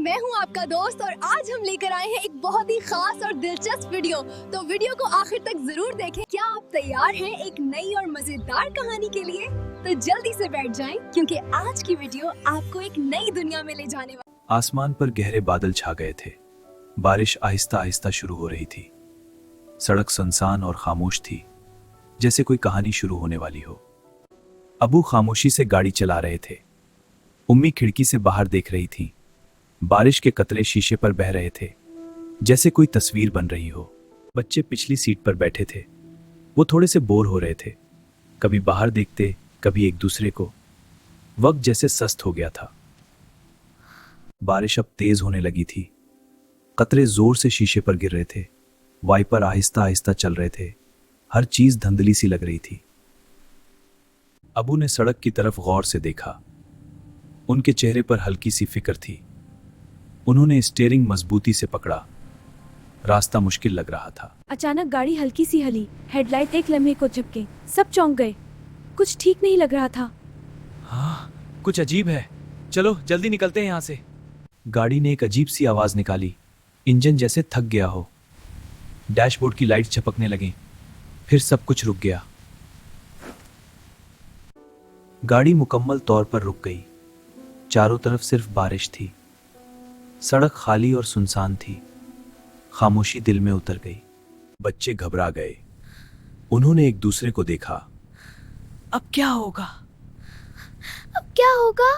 मैं हूं आपका दोस्त और आज हम लेकर आए हैं एक बहुत ही खास और दिलचस्प वीडियो। तो वीडियो को आखिर तक जरूर देखें। क्या आप तैयार हैं एक नई और मजेदार कहानी के लिए? तो जल्दी से बैठ जाएं क्योंकि आज की वीडियो आपको एक नई दुनिया में ले जाने वाली। आसमान पर गहरे बादल छा गए थे। बारिश आहिस्ता आहिस्ता शुरू हो रही थी। सड़क सुनसान और खामोश थी, जैसे कोई कहानी शुरू होने वाली हो। अबू खामोशी से गाड़ी चला रहे थे। उम्मी खिड़की से बाहर देख रही थी। बारिश के कतरे शीशे पर बह रहे थे, जैसे कोई तस्वीर बन रही हो। बच्चे पिछली सीट पर बैठे थे। वो थोड़े से बोर हो रहे थे, कभी बाहर देखते, कभी एक दूसरे को। वक्त जैसे सस्त हो गया था। बारिश अब तेज होने लगी थी। कतरे जोर से शीशे पर गिर रहे थे। वाइपर आहिस्ता आहिस्ता चल रहे थे। हर चीज धुंधली सी लग रही थी। अबू ने सड़क की तरफ गौर से देखा। उनके चेहरे पर हल्की सी फिक्र थी। उन्होंने स्टीयरिंग मजबूती से पकड़ा। रास्ता मुश्किल लग रहा था। अचानक गाड़ी हल्की सी हली। हेडलाइट एक लम्हे को झपके। सब चौंक गए। कुछ ठीक नहीं लग रहा था। हाँ, कुछ अजीब है। चलो जल्दी निकलते हैं यहाँ से। गाड़ी ने एक अजीब सी आवाज निकाली, इंजन जैसे थक गया हो। डैशबोर्ड की लाइट झपकने लगी। फिर सब कुछ रुक गया। गाड़ी मुकम्मल तौर पर रुक गई। चारों तरफ सिर्फ बारिश थी। सड़क खाली और सुनसान थी। खामोशी दिल में उतर गई। बच्चे घबरा गए। उन्होंने एक दूसरे को देखा। अब क्या होगा? अब क्या होगा?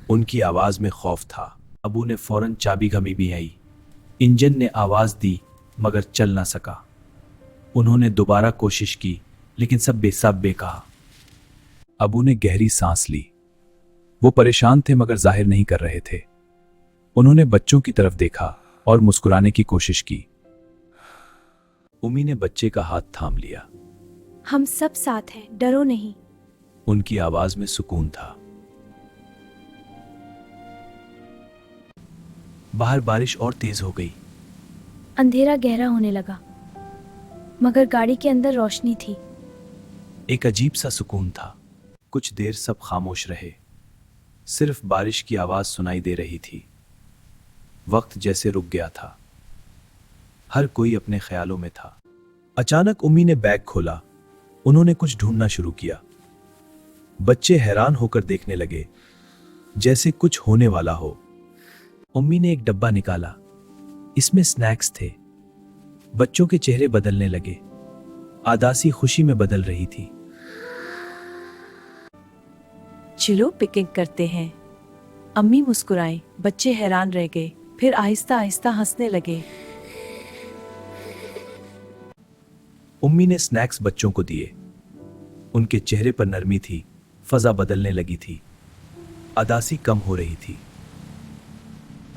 उनकी आवाज में खौफ था। अबू ने फौरन चाबी घमी भी आई। इंजन ने आवाज दी मगर चल ना सका। उन्होंने दोबारा कोशिश की लेकिन सब बेसाब कहा। अबू ने गहरी सांस ली। वो परेशान थे मगर जाहिर नहीं कर रहे थे। उन्होंने बच्चों की तरफ देखा और मुस्कुराने की कोशिश की। उम्मी ने बच्चे का हाथ थाम लिया। हम सब साथ हैं, डरो नहीं। उनकी आवाज में सुकून था। बाहर बारिश और तेज हो गई। अंधेरा गहरा होने लगा, मगर गाड़ी के अंदर रोशनी थी। एक अजीब सा सुकून था। कुछ देर सब खामोश रहे। सिर्फ बारिश की आवाज सुनाई दे रही थी। वक्त जैसे रुक गया था। हर कोई अपने ख्यालों में था। अचानक उम्मी ने बैग खोला। उन्होंने कुछ ढूंढना शुरू किया। बच्चे हैरान होकर देखने लगे, जैसे कुछ होने वाला हो। उम्मी ने एक डब्बा निकाला। इसमें स्नैक्स थे। बच्चों के चेहरे बदलने लगे। आदासी खुशी में बदल रही थी। चलो पिकनिक करते हैं। अम्मी मुस्कुराए। बच्चे हैरान रह गए, फिर आहिस्ता आहिस्ता हंसने लगे। उम्मी ने स्नैक्स बच्चों को दिए। उनके चेहरे पर नरमी थी। फजा बदलने लगी थी। अदासी कम हो रही थी।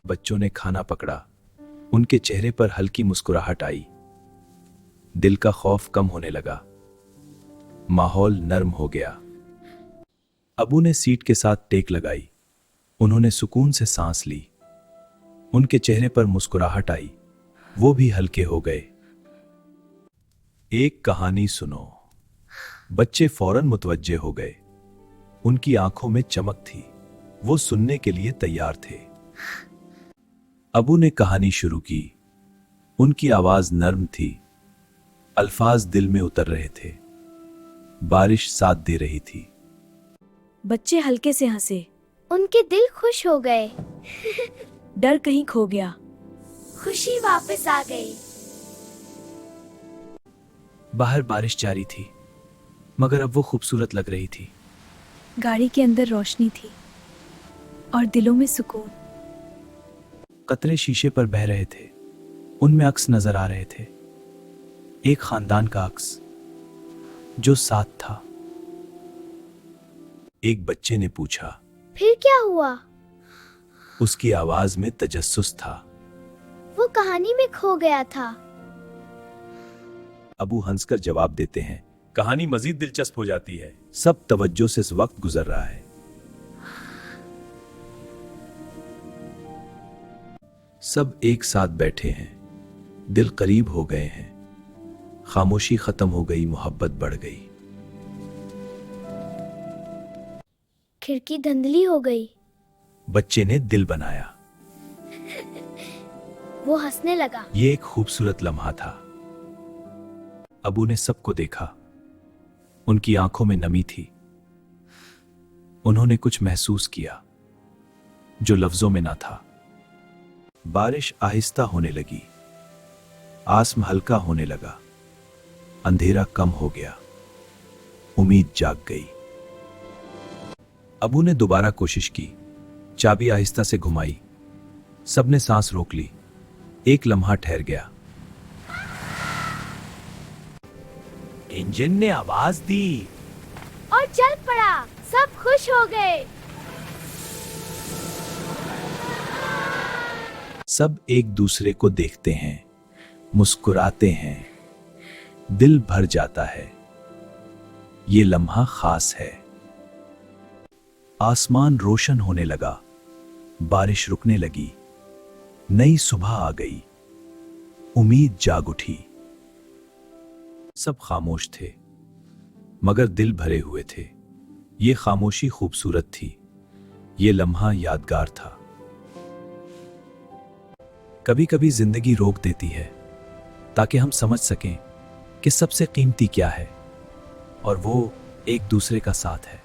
बच्चों ने खाना पकड़ा। उनके चेहरे पर हल्की मुस्कुराहट आई। दिल का खौफ कम होने लगा। माहौल नर्म हो गया। अबू ने सीट के साथ टेक लगाई। उन्होंने सुकून से सांस ली। उनके चेहरे पर मुस्कुराहट आई। वो भी हल्के हो गए। एक कहानी सुनो। बच्चे फौरन मुतवज्जे हो गए। उनकी आंखों में चमक थी। वो सुनने के लिए तैयार थे। अबू ने कहानी शुरू की। उनकी आवाज नर्म थी। अल्फाज दिल में उतर रहे थे। बारिश साथ दे रही थी। बच्चे हल्के से हंसे। उनके दिल खुश हो गए। डर कहीं खो गया। खुशी वापस आ गई। बाहर बारिश जारी थी, मगर अब वो खूबसूरत लग रही थी। गाड़ी के अंदर रोशनी थी और दिलों में सुकून। कतरे शीशे पर बह रहे थे। उनमें अक्स नजर आ रहे थे। एक खानदान का अक्स जो साथ था। एक बच्चे ने पूछा, फिर क्या हुआ? उसकी आवाज में तजस्सुस था। वो कहानी में खो गया था। अबू हंसकर जवाब देते हैं, कहानी मजीद दिलचस्प हो जाती है। सब तवज्जो से इस वक्त गुजर रहा है। सब एक साथ बैठे हैं। दिल करीब हो गए हैं। खामोशी खत्म हो गई, मोहब्बत बढ़ गई। खिड़की धुंधली हो गई। बच्चे ने दिल बनाया। वो हंसने लगा। ये एक खूबसूरत लम्हा था। अबू ने सबको देखा। उनकी आंखों में नमी थी। उन्होंने कुछ महसूस किया जो लफ्जों में ना था। बारिश आहिस्ता होने लगी। आसमान हल्का होने लगा। अंधेरा कम हो गया। उम्मीद जाग गई। अबू ने दोबारा कोशिश की। चाबी आहिस्ता से घुमाई। सबने सांस रोक ली। एक लम्हा ठहर गया। इंजन ने आवाज दी और चल पड़ा। सब खुश हो गए। सब एक दूसरे को देखते हैं, मुस्कुराते हैं, दिल भर जाता है। ये लम्हा खास है। आसमान रोशन होने लगा। बारिश रुकने लगी। नई सुबह आ गई। उम्मीद जाग उठी। सब खामोश थे, मगर दिल भरे हुए थे। ये खामोशी खूबसूरत थी। ये लम्हा यादगार था। कभी कभी जिंदगी रोक देती है ताकि हम समझ सकें कि सबसे कीमती क्या है, और वो एक दूसरे का साथ है।